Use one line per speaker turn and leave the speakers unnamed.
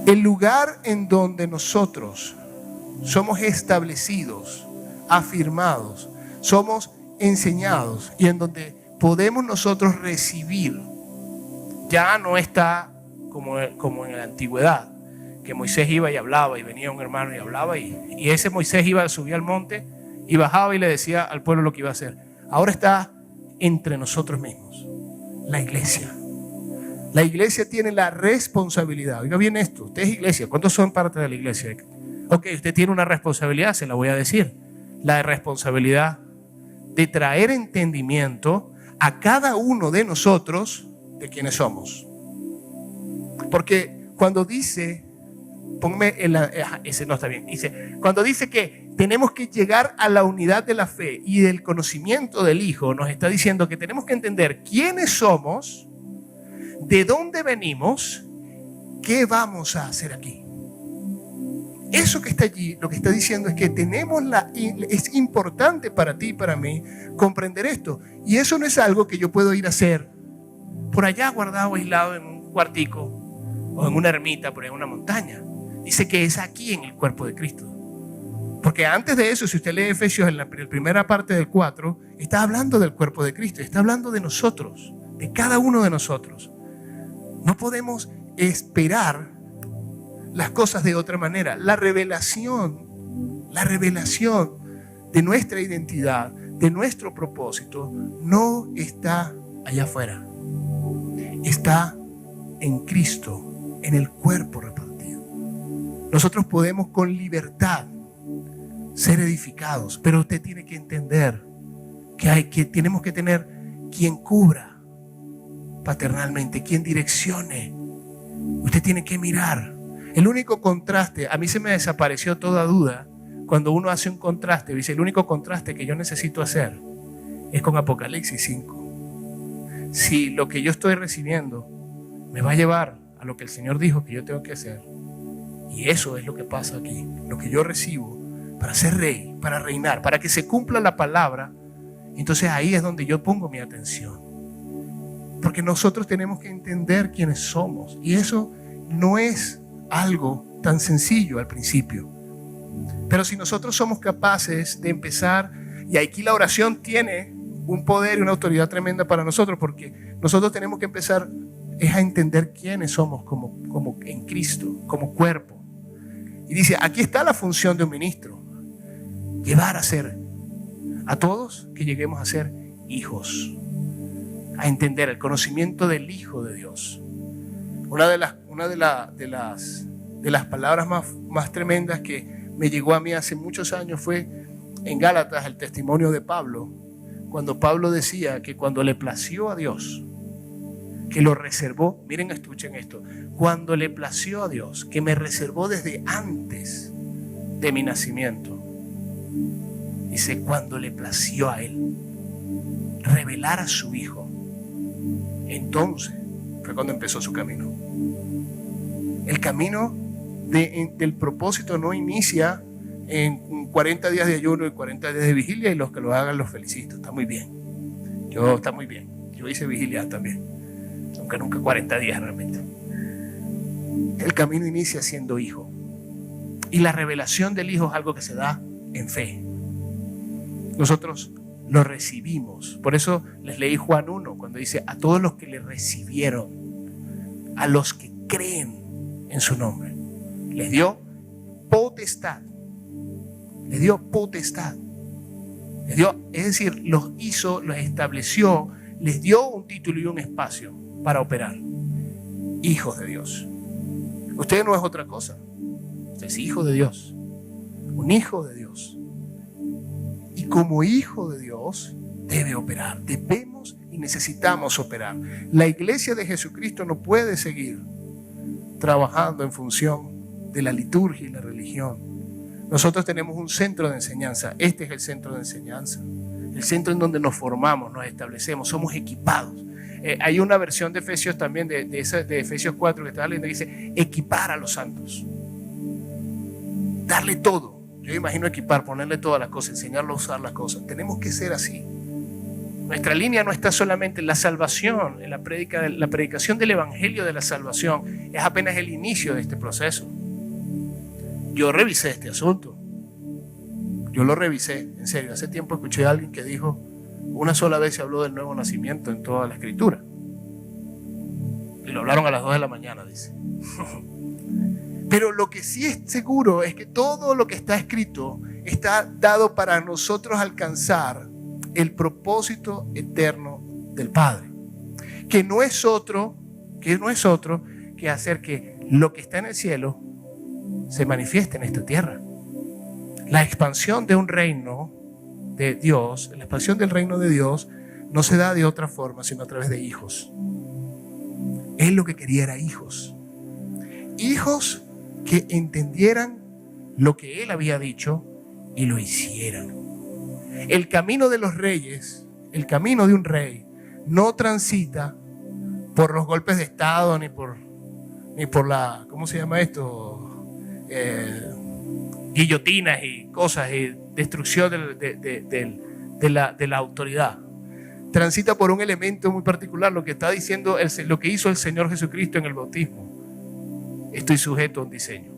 El lugar en donde nosotros somos establecidos, afirmados, somos enseñados y en donde podemos nosotros recibir, ya no está como en la antigüedad, que Moisés iba y hablaba y venía un hermano y hablaba y ese Moisés subía al monte y bajaba y le decía al pueblo lo que iba a hacer. Ahora está entre nosotros mismos, la iglesia. La iglesia tiene la responsabilidad. Oiga bien esto, usted es iglesia. ¿Cuántos son parte de la iglesia? Ok, usted tiene una responsabilidad, se la voy a decir. La responsabilidad de traer entendimiento a cada uno de nosotros de quienes somos. Porque cuando dice, ese no está bien, dice, cuando dice que tenemos que llegar a la unidad de la fe y del conocimiento del Hijo, nos está diciendo que tenemos que entender quiénes somos, de dónde venimos, qué vamos a hacer aquí. Eso que está allí, lo que está diciendo es que es importante para ti y para mí comprender esto. Y eso no es algo que yo puedo ir a hacer por allá guardado, aislado en un cuartico o en una ermita, por ahí en una montaña. Dice que es aquí en el cuerpo de Cristo. Porque antes de eso, si usted lee Efesios en la primera parte del 4, está hablando del cuerpo de Cristo, está hablando de nosotros, de cada uno de nosotros. No podemos esperar las cosas de otra manera. La revelación de nuestra identidad, de nuestro propósito, no está allá afuera. Está en Cristo, en el cuerpo repartido. Nosotros podemos con libertad ser edificados, pero usted tiene que entender que tenemos que tener quien cubra paternalmente, quien direccione. Usted tiene que mirar. El único contraste, a mí se me desapareció toda duda cuando uno hace un contraste. Dice, el único contraste que yo necesito hacer es con Apocalipsis 5. Si lo que yo estoy recibiendo me va a llevar a lo que el Señor dijo que yo tengo que hacer, y eso es lo que pasa aquí, lo que yo recibo para ser rey, para reinar, para que se cumpla la palabra, entonces ahí es donde yo pongo mi atención. Porque nosotros tenemos que entender quiénes somos, y eso no es algo tan sencillo al principio. Pero si nosotros somos capaces de empezar, y aquí la oración tiene un poder y una autoridad tremenda para nosotros, porque nosotros tenemos que empezar a entender quiénes somos como en Cristo, como cuerpo. Y dice, aquí está la función de un ministro: llevar a ser a todos que lleguemos a ser hijos, a entender el conocimiento del Hijo de Dios. Una de las palabras más tremendas que me llegó a mí hace muchos años fue en Gálatas, el testimonio de Pablo, cuando Pablo decía que cuando le plació a Dios, que lo reservó, miren, escuchen esto, cuando le plació a Dios, que me reservó desde antes de mi nacimiento. Dice, cuando le plació a Él revelar a su Hijo, entonces fue cuando empezó su camino. El camino del propósito no inicia en 40 días de ayuno y 40 días de vigilia, y los que lo hagan los felicito, está muy bien. Está muy bien. Yo hice vigilia también, aunque nunca 40 días realmente. El camino inicia siendo hijo, y la revelación del Hijo es algo que se da en fe. Nosotros lo recibimos. Por eso les leí Juan 1 cuando dice, a todos los que le recibieron, a los que creen en su nombre, les dio potestad. Les dio potestad. Les dio, es decir, los hizo, los estableció, les dio un título y un espacio para operar. Hijos de Dios. Usted no es otra cosa. Usted es hijo de Dios. Un hijo de Dios. Y como hijo de Dios debe operar. Debemos y necesitamos operar. La iglesia de Jesucristo no puede seguir trabajando en función de la liturgia y la religión. Nosotros tenemos un centro de enseñanza. Este es el centro de enseñanza. El centro en donde nos formamos, nos establecemos, somos equipados. Hay una versión de Efesios también, de Efesios 4 que estaba leyendo, que dice equipar a los santos. Darle todo. Yo imagino equipar, ponerle todas las cosas, enseñarlo a usar las cosas. Tenemos que ser así. Nuestra línea no está solamente en la salvación, en la predicación del evangelio de la salvación. Es apenas el inicio de este proceso. Yo revisé este asunto. Yo lo revisé, en serio. Hace tiempo escuché a alguien que dijo, una sola vez se habló del nuevo nacimiento en toda la escritura. Y lo hablaron a las 2 de la mañana, dice. Pero lo que sí es seguro es que todo lo que está escrito está dado para nosotros alcanzar el propósito eterno del Padre, que no es otro que hacer que lo que está en el cielo se manifieste en esta tierra. La expansión de un reino de Dios, la expansión del reino de Dios no se da de otra forma sino a través de hijos. Él lo que quería era hijos que entendieran lo que Él había dicho y lo hicieran. El camino de los reyes, el camino de un rey, no transita por los golpes de estado ni por la, ¿cómo se llama esto? Guillotinas y cosas y destrucción de la autoridad. Transita por un elemento muy particular, lo que está diciendo, lo que hizo el Señor Jesucristo en el bautismo. Estoy sujeto a un diseño.